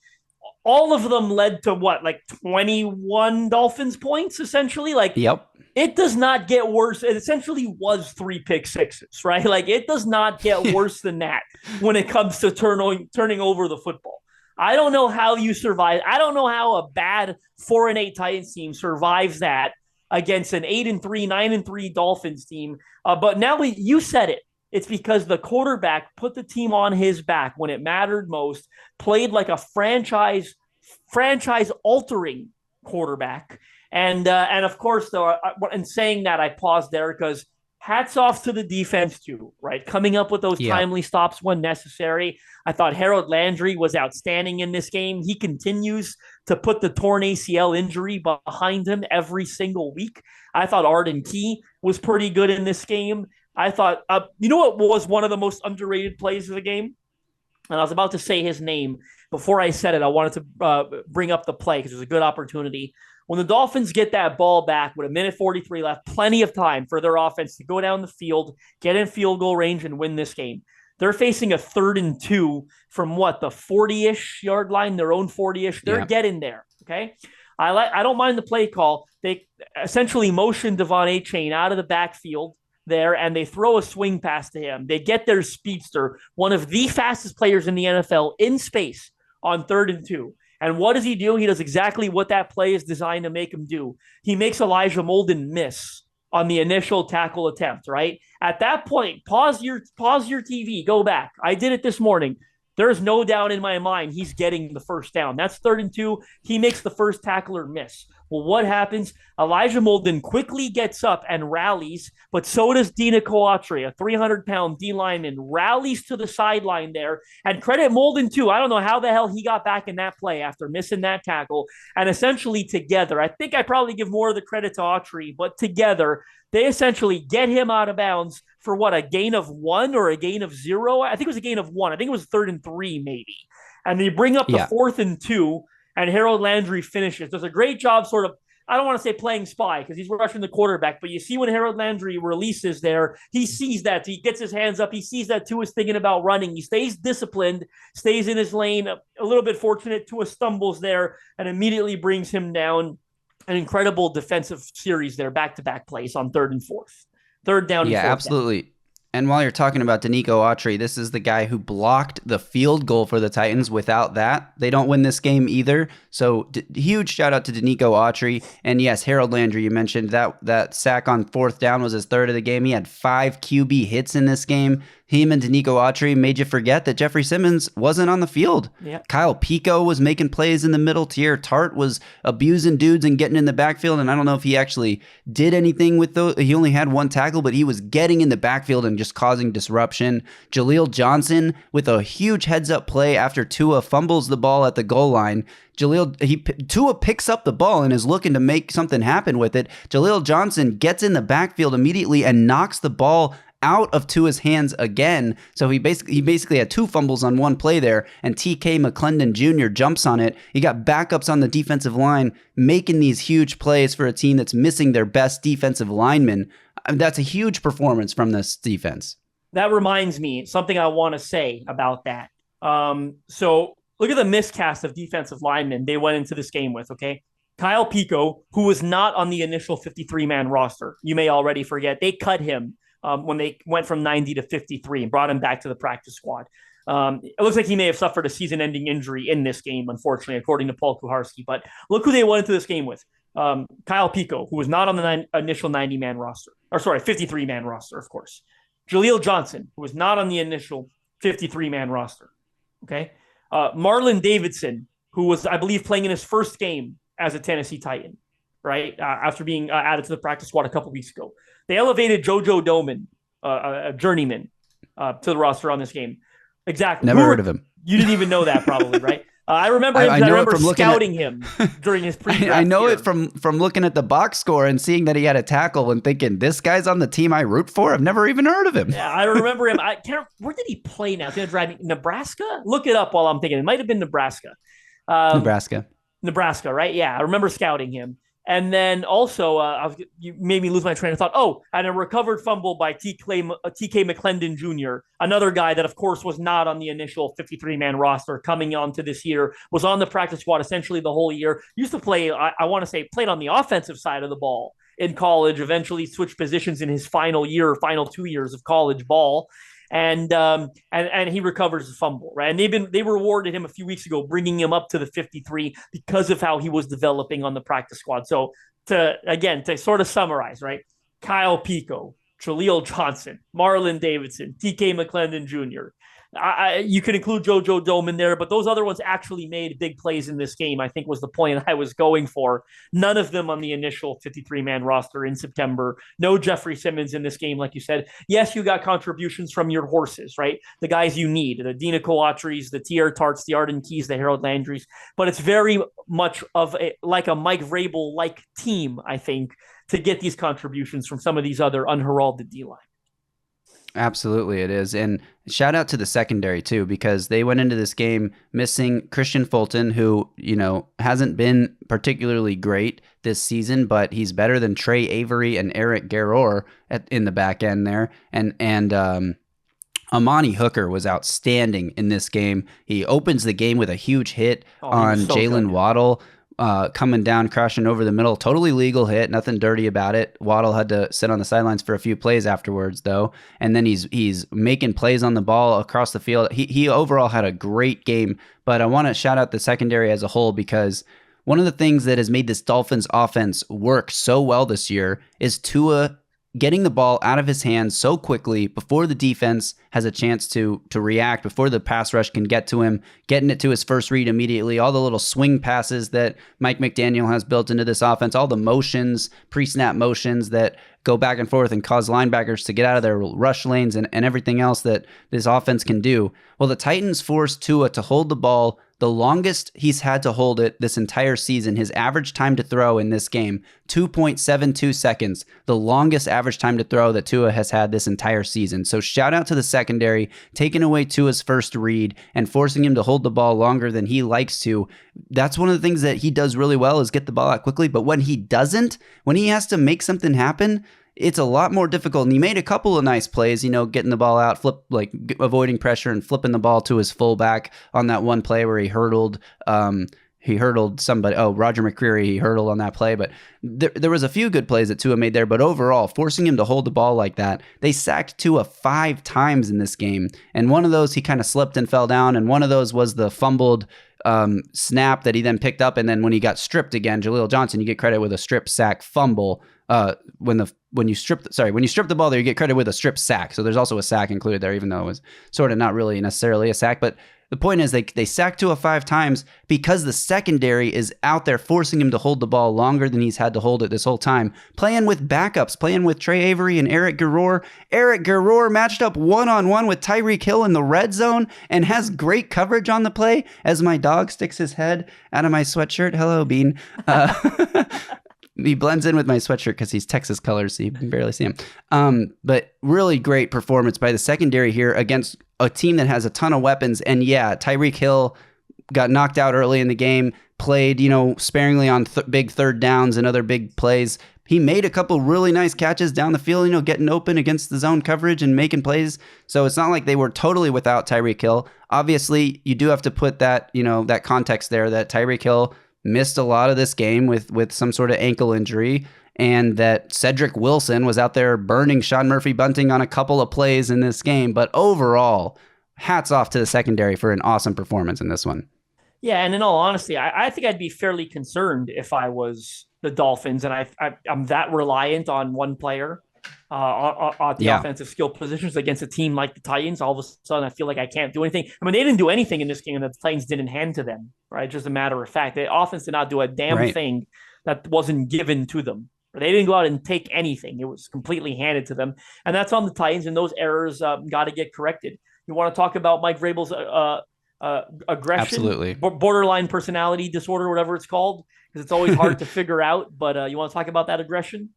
all of them led to what, like 21 Dolphins points, essentially? Like, yep. It does not get worse. It essentially was 3 pick sixes, right? Like, it does not get worse than that when it comes to turning over the football. I don't know how you survive. I don't know how a bad 4-8 Titans team survives that against an 8-3, 9-3 Dolphins team. But now you said it. It's because the quarterback put the team on his back when it mattered most, played like a franchise-altering quarterback. And of course, though, in saying that, I paused there because hats off to the defense too, right? Coming up with those timely stops when necessary. I thought Harold Landry was outstanding in this game. He continues to put the torn ACL injury behind him every single week. I thought Arden Key was pretty good in this game. I thought, you know what was one of the most underrated plays of the game? And I was about to say his name. Before I said it, I wanted to bring up the play because it was a good opportunity. When the Dolphins get that ball back with 1:43 left, plenty of time for their offense to go down the field, get in field goal range, and win this game. They're facing a 3rd and 2 from the 40-ish yard line, their own 40-ish. They're getting there, okay? I don't mind the play call. They essentially motion Devon Achane out of the backfield there, and they throw a swing pass to him. They get their speedster, one of the fastest players in the NFL, in space on 3rd and 2. And what does he do? He does exactly what that play is designed to make him do. He makes Elijah Molden miss on the initial tackle attempt, right? At that point, pause your TV, go back. I did it this morning. There's no doubt in my mind he's getting the first down. That's 3rd and 2. He makes the first tackler miss. Well, what happens? Elijah Molden quickly gets up and rallies, but so does Dina Coatri, a 300-pound D lineman, rallies to the sideline there. And credit Molden, too. I don't know how the hell he got back in that play after missing that tackle. And essentially together, I think I probably give more of the credit to Autry, but together, they essentially get him out of bounds for a gain of 1 or a gain of 0? I think it was a gain of 1. I think it was 3rd and 3 maybe. And they bring up the 4th and 2, and Harold Landry finishes. Does a great job sort of, I don't want to say playing spy because he's rushing the quarterback, but you see when Harold Landry releases there, he sees that. He gets his hands up. He sees that Tua is thinking about running. He stays disciplined, stays in his lane. A little bit fortunate. Tua stumbles there and immediately brings him down. An incredible defensive series there, back-to-back plays on 3rd and 4th. 3rd down and 4th absolutely. Down. And while you're talking about Danico Autry, this is the guy who blocked the field goal for the Titans. Without that, they don't win this game either. So huge shout out to Danico Autry. And yes, Harold Landry, you mentioned that sack on 4th down was his 3rd of the game. He had 5 QB hits in this game. Him and Danico Autry made you forget that Jeffrey Simmons wasn't on the field. Yep. Kyle Pico was making plays in the middle tier. Tart was abusing dudes and getting in the backfield. And I don't know if he actually did anything with those. He only had 1 tackle, but he was getting in the backfield and just causing disruption. Jaleel Johnson with a huge heads-up play after Tua fumbles the ball at the goal line. Tua picks up the ball and is looking to make something happen with it. Jaleel Johnson gets in the backfield immediately and knocks the ball out of Tua's hands again. So he basically had 2 fumbles on 1 play there, and TK McClendon Jr. jumps on it. He got backups on the defensive line, making these huge plays for a team that's missing their best defensive lineman. That's a huge performance from this defense. That reminds me, something I want to say about that. So look at the miscast of defensive linemen they went into this game with, okay? Kyle Pico, who was not on the initial 53-man roster. You may already forget. They cut him when they went from 90 to 53 and brought him back to the practice squad. It looks like he may have suffered a season-ending injury in this game, unfortunately, according to Paul Kuharsky. But look who they went into this game with. Kyle Pico, who was not on the initial 90-man roster. 53-man roster, of course. Jaleel Johnson, who was not on the initial 53-man roster. Okay? Marlon Davidson, who was, I believe, playing in his first game as a Tennessee Titan, right? After being added to the practice squad a couple weeks ago. They elevated JoJo Doman, a journeyman, to the roster on this game. Exactly. Never heard of him. You didn't even know that, probably, right? I remember him. I remember scouting him during his pre-draft. I know it from looking at the box score and seeing that he had a tackle and thinking, this guy's on the team I root for. I've never even heard of him. Yeah, I remember him. Where did he play now? It's going to drive me. Nebraska? Look it up while I'm thinking. It might have been Nebraska. Nebraska, right? Yeah, I remember scouting him. And then also, you made me lose my train of thought. Oh, and a recovered fumble by TK McClendon Jr., another guy that, of course, was not on the initial 53-man roster coming onto this year, was on the practice squad essentially the whole year. Used to play, I want to say, played on the offensive side of the ball in college, eventually switched positions in his final 2 years of college ball. and he recovers the fumble, right? And they rewarded him a few weeks ago, bringing him up to the 53 because of how he was developing on the practice squad. So to sort of summarize, right? Kyle Pico, Jaleel Johnson, Marlon Davidson, TK McClendon Jr. You could include JoJo Dome in there, but those other ones actually made big plays in this game, I think was the point I was going for. None of them on the initial 53-man roster in September. No Jeffrey Simmons in this game, like you said. Yes, you got contributions from your horses, right? The guys you need, the Dina Coatris, the Tier Tarts, the Arden Keys, the Harold Landrys, but it's very much of like a Mike Vrabel-like team, I think, to get these contributions from some of these other unheralded D-line. Absolutely, it is. And shout out to the secondary, too, because they went into this game missing Christian Fulton, who, hasn't been particularly great this season, but he's better than Trey Avery and Eric Garror in the back end there. And Amani Hooker was outstanding in this game. He opens the game with a huge hit on Jalen Waddle. Coming down, crashing over the middle, totally legal hit, nothing dirty about it. Waddle had to sit on the sidelines for a few plays afterwards, though, and then he's making plays on the ball across the field. He overall had a great game, but I want to shout out the secondary as a whole because one of the things that has made this Dolphins offense work so well this year is Tua getting the ball out of his hands so quickly before the defense has a chance to react, before the pass rush can get to him, getting it to his first read immediately, all the little swing passes that Mike McDaniel has built into this offense, all the motions, pre-snap motions that go back and forth and cause linebackers to get out of their rush lanes and everything else that this offense can do. Well, the Titans forced Tua to hold the ball the longest he's had to hold it this entire season. His average time to throw in this game, 2.72 seconds, the longest average time to throw that Tua has had this entire season. So shout out to the secondary, taking away Tua's first read and forcing him to hold the ball longer than he likes to. That's one of the things that he does really well is get the ball out quickly. But when he doesn't, when he has to make something happen, it's a lot more difficult. And he made a couple of nice plays, getting the ball out, avoiding pressure and flipping the ball to his fullback on that one play where he hurdled somebody. Oh, Roger McCreary, he hurdled on that play. But there was a few good plays that Tua made there. But overall, forcing him to hold the ball like that, they sacked Tua 5 times in this game. And one of those, he kind of slipped and fell down. And one of those was the fumbled snap that he then picked up. And then when he got stripped again, Jaleel Johnson, you get credit with a strip sack fumble. When you strip the ball there, you get credit with a strip sack. So there's also a sack included there, even though it was sort of not really necessarily a sack. But the point is they sacked Tua 5 times because the secondary is out there forcing him to hold the ball longer than he's had to hold it this whole time. Playing with backups, playing with Trey Avery and Eric Garror. Eric Garror matched up one-on-one with Tyreek Hill in the red zone and has great coverage on the play as my dog sticks his head out of my sweatshirt. Hello, Bean. He blends in with my sweatshirt because he's Texas colors, so you can barely see him. But really great performance by the secondary here against a team that has a ton of weapons. And yeah, Tyreek Hill got knocked out early in the game, played, sparingly on big third downs and other big plays. He made a couple really nice catches down the field, getting open against the zone coverage and making plays. So it's not like they were totally without Tyreek Hill. Obviously, you do have to put that, that context there that Tyreek Hill missed a lot of this game with some sort of ankle injury, and that Cedric Wilson was out there burning Sean Murphy Bunting on a couple of plays in this game. But overall, hats off to the secondary for an awesome performance in this one. Yeah, and in all honesty, I think I'd be fairly concerned if I was the Dolphins, and I'm that reliant on one player on the offensive skill positions against a team like the Titans. All of a sudden, I feel like I can't do anything. I mean, they didn't do anything in this game that the Titans didn't hand to them, right? Just a matter of fact. The offense did not do a damn thing that wasn't given to them. They didn't go out and take anything. It was completely handed to them. And that's on the Titans, and those errors got to get corrected. You want to talk about Mike Vrabel's aggression? Absolutely. Borderline personality disorder, whatever it's called, because it's always hard to figure out. But you want to talk about that aggression?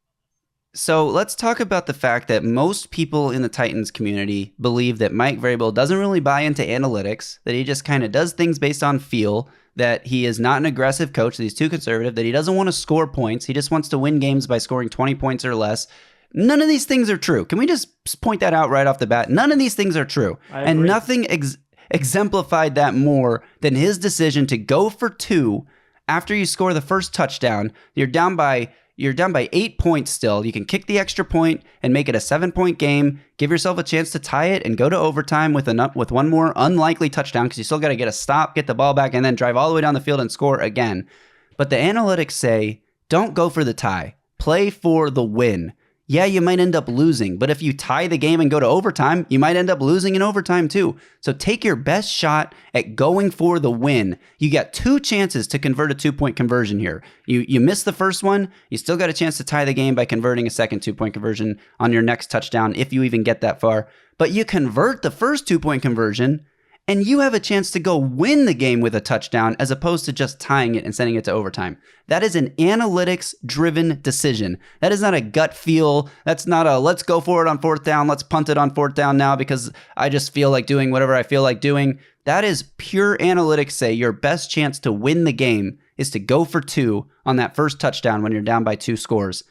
So let's talk about the fact that most people in the Titans community believe that Mike Vrabel doesn't really buy into analytics, that he just kind of does things based on feel, that he is not an aggressive coach, that he's too conservative, that he doesn't want to score points. He just wants to win games by scoring 20 points or less. None of these things are true. Can we just point that out right off the bat? None of these things are true. And nothing exemplified that more than his decision to go for 2 after you score the first touchdown. You're down by You're down by 8 points still. You can kick the extra point and make it a 7-point game. Give yourself a chance to tie it and go to overtime with one more unlikely touchdown because you still got to get a stop, get the ball back, and then drive all the way down the field and score again. But the analytics say, don't go for the tie. Play for the win. Yeah, you might end up losing, but if you tie the game and go to overtime, you might end up losing in overtime too. So take your best shot at going for the win. You got 2 chances to convert a 2-point conversion here. You missed the first one, you still got a chance to tie the game by converting a second 2-point conversion on your next touchdown, if you even get that far. But you convert the first 2-point conversion, and you have a chance to go win the game with a touchdown as opposed to just tying it and sending it to overtime. That is an analytics-driven decision. That is not a gut feel. That's not a let's go for it on 4th down, let's punt it on 4th down now because I just feel like doing whatever I feel like doing. That is pure analytics say your best chance to win the game is to go for 2 on that first touchdown when you're down by 2 scores.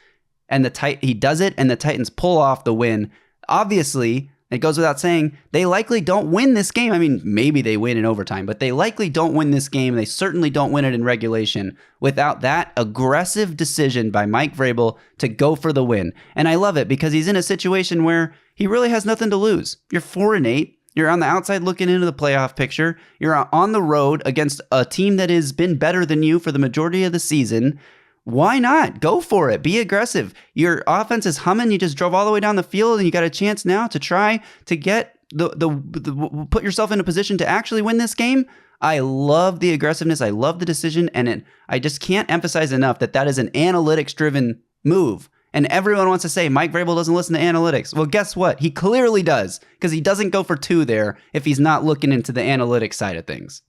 And he does it, and the Titans pull off the win. Obviously, it goes without saying, they likely don't win this game. I mean, maybe they win in overtime, but they likely don't win this game. They certainly don't win it in regulation without that aggressive decision by Mike Vrabel to go for the win. And I love it because he's in a situation where he really has nothing to lose. You're 4-8. You're on the outside looking into the playoff picture. You're on the road against a team that has been better than you for the majority of the season. Why not? Go for it. Be aggressive. Your offense is humming. You just drove all the way down the field, and you got a chance now to try to get put yourself in a position to actually win this game. I love the aggressiveness. I love the decision, and I just can't emphasize enough that is an analytics-driven move. And everyone wants to say Mike Vrabel doesn't listen to analytics. Well, guess what? He clearly does, because he doesn't go for 2 there if he's not looking into the analytics side of things.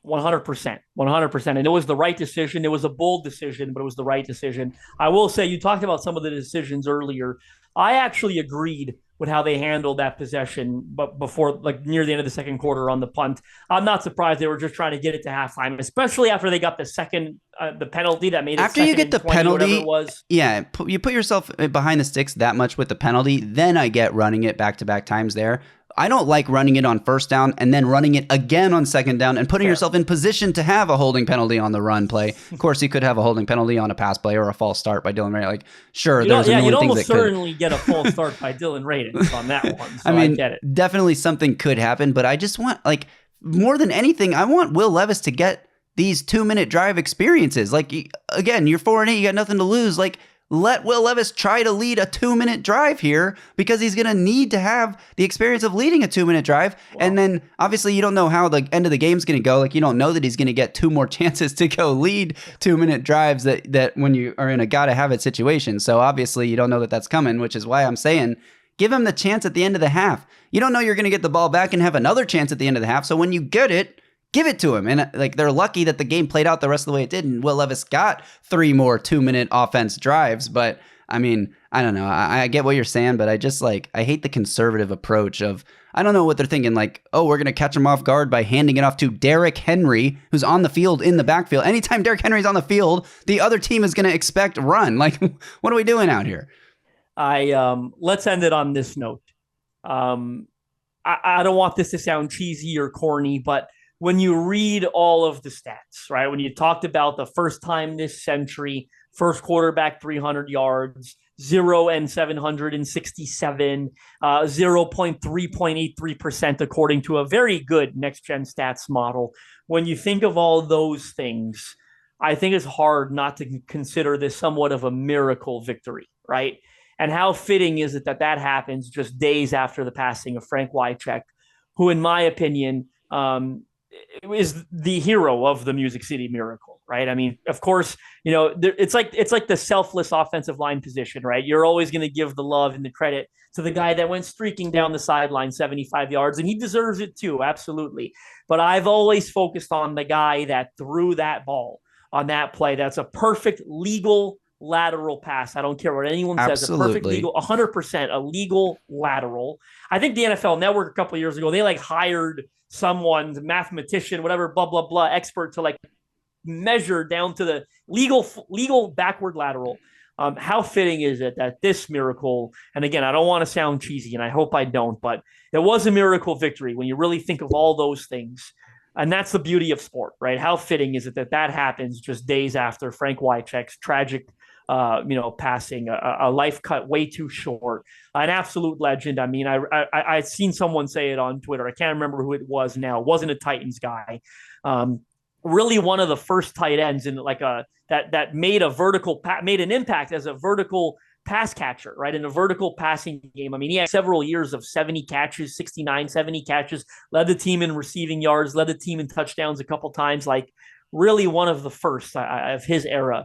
100%. And it was the right decision. It was a bold decision, but it was the right decision. I will say, you talked about some of the decisions earlier. I actually agreed with how they handled that possession, but before, like near the end of the second quarter on the punt. I'm not surprised they were just trying to get it to halftime, especially after they got the second, the penalty that made it after you get the 20, penalty. It was. Yeah, you put yourself behind the sticks that much with the penalty, then I get running it back-to-back times there. I don't like running it on 1st down and then running it again on 2nd down and putting yourself in position to have a holding penalty on the run play. Of course, you could have a holding penalty on a pass play or a false start by Dylan Radin. Like, sure, you'd almost certainly get a false start by Dylan Radin on that one. So I get it. Definitely something could happen, but I just want, like, more than anything, I want Will Levis to get these 2-minute drive experiences. Like, again, you're 4-8, you got nothing to lose. Like, let Will Levis try to lead a 2-minute drive here because he's going to need to have the experience of leading a 2-minute drive. Wow. And then obviously you don't know how the end of the game's going to go. Like, you don't know that he's going to get 2 more chances to go lead 2-minute drives that when you are in a gotta have it situation. So obviously you don't know that that's coming, which is why I'm saying give him the chance at the end of the half. You don't know you're going to get the ball back and have another chance at the end of the half. So when you get it, give it to him. And like, they're lucky that the game played out the rest of the way it did. And Will Levis got 3 more 2-minute offense drives. But I mean, I don't know. I get what you're saying, but I just I hate the conservative approach of, I don't know what they're thinking. Like, oh, we're going to catch him off guard by handing it off to Derrick Henry, who's on the field in the backfield. Anytime Derrick Henry's on the field, the other team is going to expect run. Like, what are we doing out here? Let's end it on this note. I don't want this to sound cheesy or corny, but when you read all of the stats, right? When you talked about the first time this century, first quarterback 300 yards, 0 and 767, 0.383% according to a very good next-gen stats model. When you think of all those things, I think it's hard not to consider this somewhat of a miracle victory, right? And how fitting is it that happens just days after the passing of Frank Wycheck, who, in my opinion, is the hero of the Music City Miracle, right? I mean, of course, it's like the selfless offensive line position, right? You're always going to give the love and the credit to the guy that went streaking down the sideline 75 yards, and he deserves it too, absolutely. But I've always focused on the guy that threw that ball on that play. That's a perfect legal lateral pass. I don't care what anyone says. Absolutely. A perfect legal, 100% a legal lateral. I think the NFL Network a couple of years ago, they hired someone, mathematician, whatever, blah, blah, blah, expert to measure down to the legal backward lateral. How fitting is it that this miracle, and again, I don't want to sound cheesy, and I hope I don't, but it was a miracle victory when you really think of all those things. And that's the beauty of sport, right? How fitting is it that happens just days after Frank Wycheck's tragic passing a life cut way too short. An absolute legend. I mean, I'd seen someone say it on Twitter. I can't remember who it was now. It wasn't a Titans guy. Really one of the first tight ends in that made an impact as a vertical pass catcher, right? In a vertical passing game. I mean, he had several years of 70 catches, 69, 70 catches, led the team in receiving yards, led the team in touchdowns a couple times, like really one of the first of his era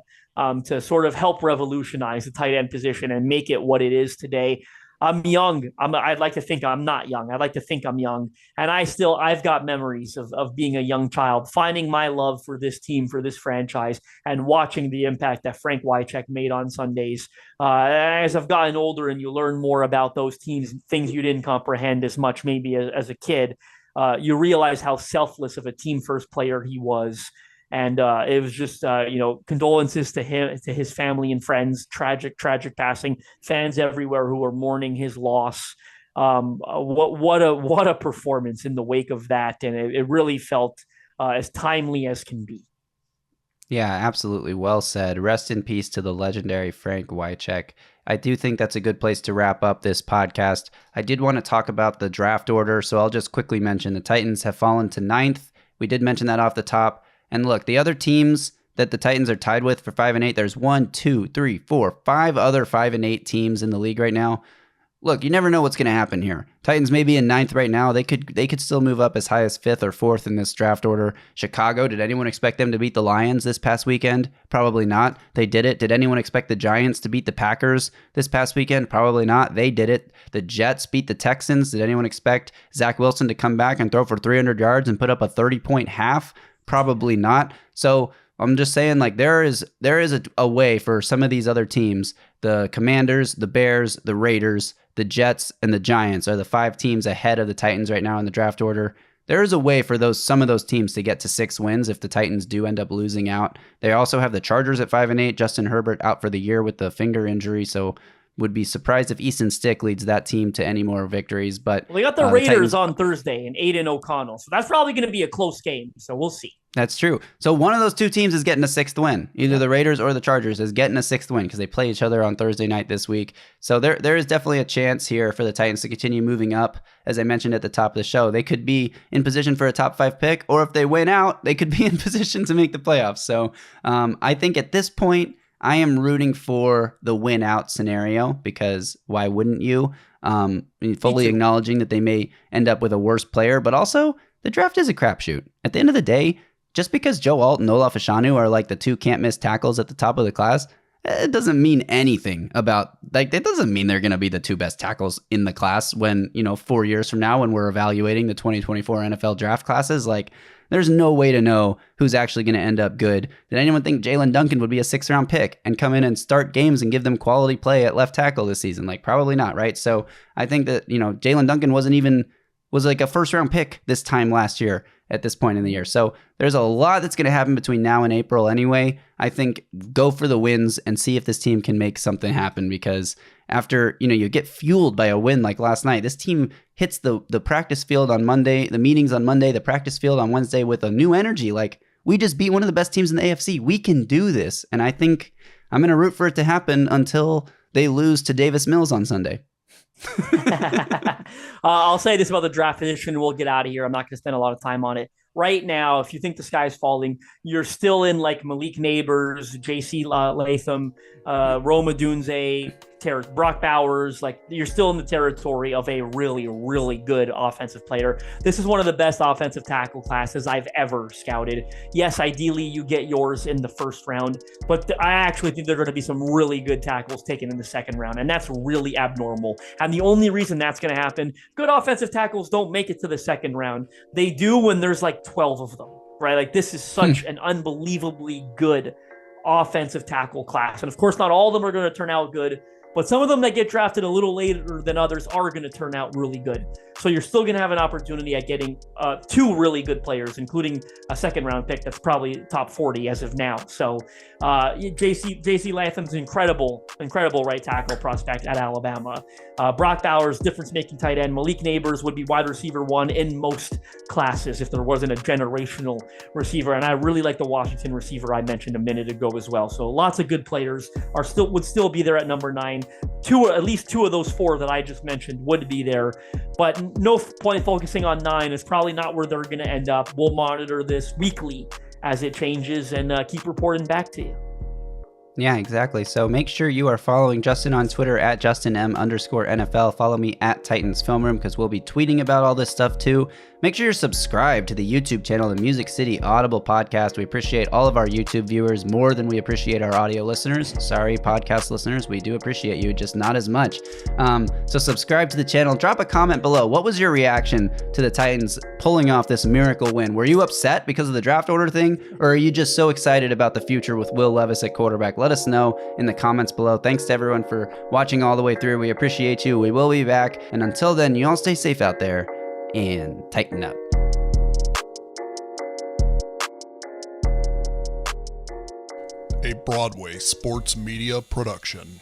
to sort of help revolutionize the tight end position and make it what it is today. I'm young. I'd like to think I'm not young. I'd like to think I'm young. And I've got memories of being a young child, finding my love for this team, for this franchise, and watching the impact that Frank Wycheck made on Sundays. As I've gotten older and you learn more about those teams, things you didn't comprehend as much maybe as a kid, you realize how selfless of a team first player he was. And it was just, condolences to him, to his family and friends. Tragic passing. Fans everywhere who are mourning his loss. What a performance in the wake of that, and it really felt as timely as can be. Yeah, absolutely. Well said. Rest in peace to the legendary Frank Wycheck. I do think that's a good place to wrap up this podcast. I did want to talk about the draft order, so I'll just quickly mention the Titans have fallen to 9th. We did mention that off the top. And look, the other teams that the Titans are tied with for 5 and 8, there's 1, 2, 3, 4, 5 other 5 and 8 teams in the league right now. Look, you never know what's going to happen here. Titans may be in 9th right now. They could still move up as high as 5th or 4th in this draft order. Chicago, did anyone expect them to beat the Lions this past weekend? Probably not. They did it. Did anyone expect the Giants to beat the Packers this past weekend? Probably not. They did it. The Jets beat the Texans. Did anyone expect Zach Wilson to come back and throw for 300 yards and put up a 30-point half? Probably not. So I'm just saying, like, there is a way for some of these other teams. The Commanders, the Bears, the Raiders, the Jets, and the Giants are the 5 teams ahead of the Titans right now in the draft order. There is a way for some of those teams to get to 6 wins if the Titans do end up losing out. They also have the Chargers at 5 and 8. Justin Herbert out for the year with the finger injury, so would be surprised if Easton Stick leads that team to any more victories. But they got the Raiders on Thursday and Aiden O'Connell, so that's probably going to be a close game. So we'll see. That's true. So one of those 2 teams is getting a 6th win. Either the Raiders or the Chargers is getting a 6th win because they play each other on Thursday night this week. So there is definitely a chance here for the Titans to continue moving up. As I mentioned at the top of the show, they could be in position for a top 5 pick, or if they win out, they could be in position to make the playoffs. So I think at this point, I am rooting for the win out scenario because why wouldn't you? Fully acknowledging that they may end up with a worse player, but also the draft is a crapshoot. At the end of the day, just because Joe Alt and Olaf Ashanu are like the 2 can't miss tackles at the top of the class, it doesn't mean anything about, like, it doesn't mean they're going to be the 2 best tackles in the class when, 4 years from now when we're evaluating the 2024 NFL draft classes. Like, there's no way to know who's actually going to end up good. Did anyone think Jalen Duncan would be a 6th-round pick and come in and start games and give them quality play at left tackle this season? Like, probably not, right? So I think that, Jalen Duncan was like a 1st-round pick this time last year at this point in the year. So there's a lot that's going to happen between now and April anyway. I think go for the wins and see if this team can make something happen, because after, you get fueled by a win like last night, this team hits the practice field on Monday, the meetings on Monday, the practice field on Wednesday with a new energy. Like, we just beat one of the best teams in the AFC. We can do this. And I think I'm going to root for it to happen until they lose to Davis Mills on Sunday. I'll say this about the draft position. We'll get out of here. I'm not going to spend a lot of time on it. Right now, if you think the sky's falling, you're still in like Malik Neighbors, J.C. Latham, Roma Dunze, Brock Bowers. Like, you're still in the territory of a really, really good offensive player. This is one of the best offensive tackle classes I've ever scouted. Yes, ideally you get yours in the 1st round, but I actually think there are going to be some really good tackles taken in the 2nd round, and that's really abnormal. And the only reason that's going to happen, good offensive tackles don't make it to the 2nd round. They do when there's like 12 of them, right? Like, this is such an unbelievably good offensive tackle class. And of course, not all of them are going to turn out good. But some of them that get drafted a little later than others are going to turn out really good. So you're still going to have an opportunity at getting 2 really good players, including a second-round pick that's probably top 40 as of now. So J.C. Latham's incredible right tackle prospect at Alabama. Brock Bowers, difference-making tight end. Malik Neighbors would be wide receiver 1 in most classes if there wasn't a generational receiver. And I really like the Washington receiver I mentioned a minute ago as well. So lots of good players would still be there at number 9. At least 2 of those 4 that I just mentioned would be there. But no point focusing on 9. It's probably not where they're going to end up. We'll monitor this weekly as it changes and keep reporting back to you. Yeah, exactly. So make sure you are following Justin on Twitter at JustinM_NFL. Follow me at Titans Film Room because we'll be tweeting about all this stuff too. Make sure you're subscribed to the YouTube channel, the Music City Audible Podcast. We appreciate all of our YouTube viewers more than we appreciate our audio listeners. Sorry, podcast listeners, we do appreciate you, just not as much. So subscribe to the channel. Drop a comment below. What was your reaction to the Titans pulling off this miracle win? Were you upset because of the draft order thing, or are you just so excited about the future with Will Levis at quarterback? Let us know in the comments below. Thanks to everyone for watching all the way through. We appreciate you. We will be back. And until then, you all stay safe out there and tighten up. A Broadway sports media production.